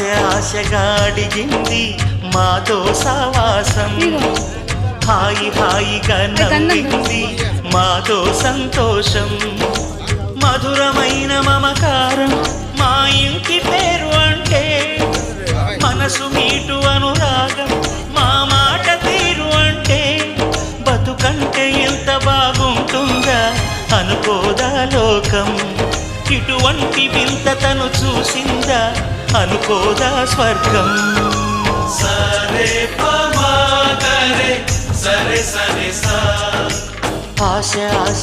ఆశగా అడిగింది మాతో సావాసం, హాయి హాయిగా నవ్వింది మాతో సంతోషం, మధురమైన మమకారం మా ఇంటి పేరు అంటే, మనసు మీటు అనురాగం మా మాట తీరు అంటే, బతుకంటే ఎంత బాగుంటుందా అనుకోదా లోకం, ఇటువంటి వింత తను చూసిందా అనుకోదా స్వర్గం. సరే పమా గరే సరే సరే సా ఆశ